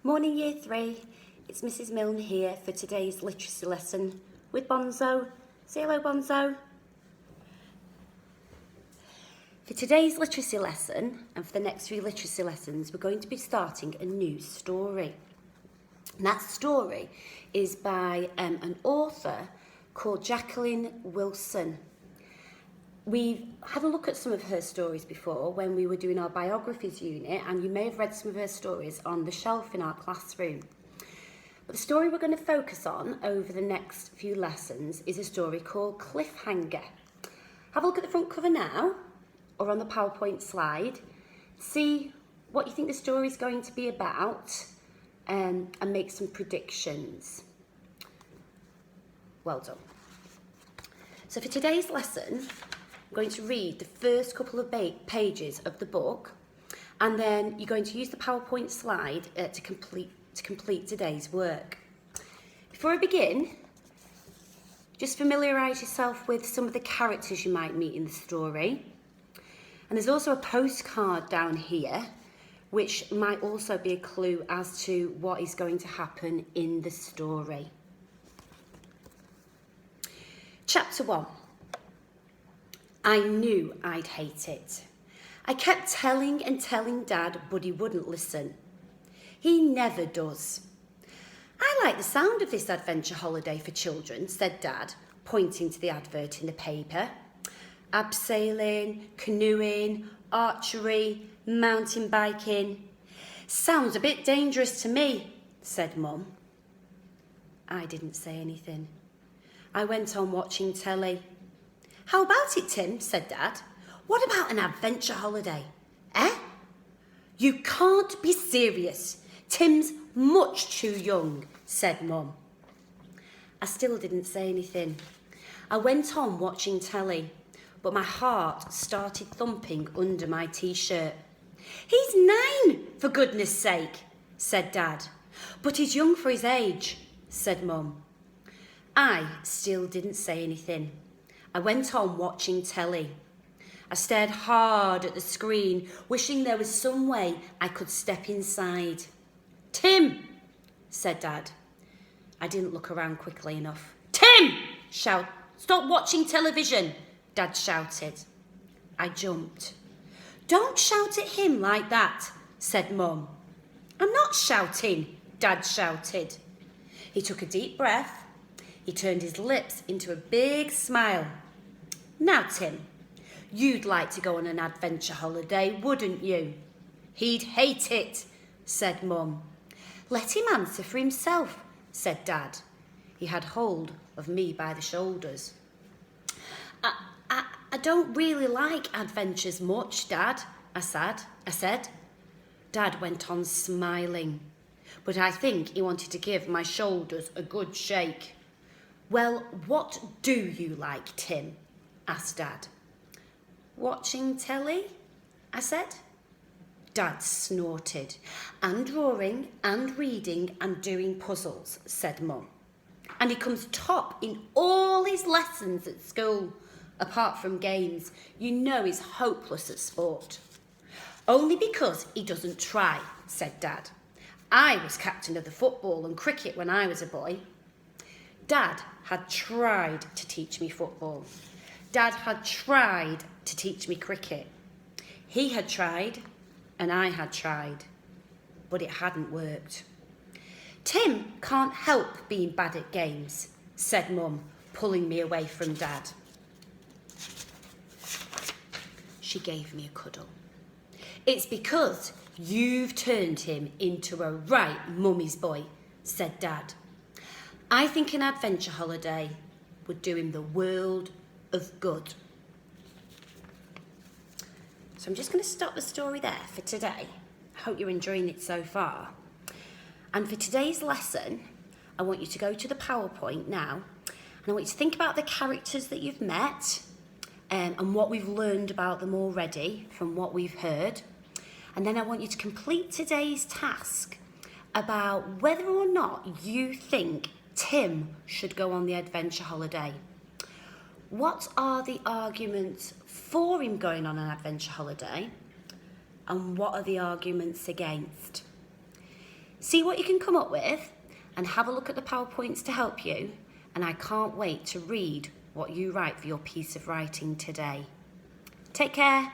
Morning Year 3, it's Mrs Milne here for today's literacy lesson with Bonzo. Say hello, Bonzo. For today's literacy lesson and for the next 3 literacy lessons, we're going to be starting a new story. And that story is by an author called Jacqueline Wilson. We've had a look at some of her stories before when we were doing our biographies unit, and you may have read some of her stories on the shelf in our classroom. But the story we're going to focus on over the next few lessons is a story called Cliffhanger. Have a look at the front cover now, or on the PowerPoint slide. See what you think the story is going to be about, and make some predictions. Well done. So for today's lesson, I'm going to read the first couple of pages of the book, and then you're going to use the PowerPoint slide to complete today's work. Before I begin, just familiarise yourself with some of the characters you might meet in the story. And there's also a postcard down here, which might also be a clue as to what is going to happen in the story. Chapter 1. I knew I'd hate it. I kept telling and telling Dad, but he wouldn't listen. He never does. I like the sound of this adventure holiday for children, said Dad, pointing to the advert in the paper. Abseiling, canoeing, archery, mountain biking. Sounds a bit dangerous to me, said Mum. I didn't say anything. I went on watching telly. How about it, Tim, said Dad. What about an adventure holiday? Eh? You can't be serious. Tim's much too young, said Mum. I still didn't say anything. I went on watching telly, but my heart started thumping under my t-shirt. He's 9, for goodness sake, said Dad. But he's young for his age, said Mum. I still didn't say anything. I went on watching telly. I stared hard at the screen, wishing there was some way I could step inside. Tim, said Dad. I didn't look around quickly enough. Tim! Stop watching television, Dad shouted. I jumped. Don't shout at him like that, said Mum. I'm not shouting, Dad shouted. He took a deep breath. He turned his lips into a big smile. Now, Tim, you'd like to go on an adventure holiday, wouldn't you? He'd hate it, said Mum. Let him answer for himself, said Dad. He had hold of me by the shoulders. I don't really like adventures much, Dad, I said. Dad went on smiling, but I think he wanted to give my shoulders a good shake. Well, what do you like, Tim? Asked Dad. Watching telly, I said. Dad snorted. And drawing and reading and doing puzzles, said Mum. And he comes top in all his lessons at school, apart from games. You know he's hopeless at sport. Only because he doesn't try, said Dad. I was captain of the football and cricket when I was a boy. Dad had tried to teach me football. Dad had tried to teach me cricket. He had tried and I had tried, but it hadn't worked. Tim can't help being bad at games, said Mum, pulling me away from Dad. She gave me a cuddle. It's because you've turned him into a right mummy's boy, said Dad. I think an adventure holiday would do him the world of good. So I'm just going to stop the story there for today. I hope you're enjoying it so far. And for today's lesson, I want you to go to the PowerPoint now, and I want you to think about the characters that you've met and what we've learned about them already from what we've heard. And then I want you to complete today's task about whether or not you think Tim should go on the adventure holiday. What are the arguments for him going on an adventure holiday, and what are the arguments against? See what you can come up with and have a look at the PowerPoints to help you, and I can't wait to read what you write for your piece of writing today. Take care.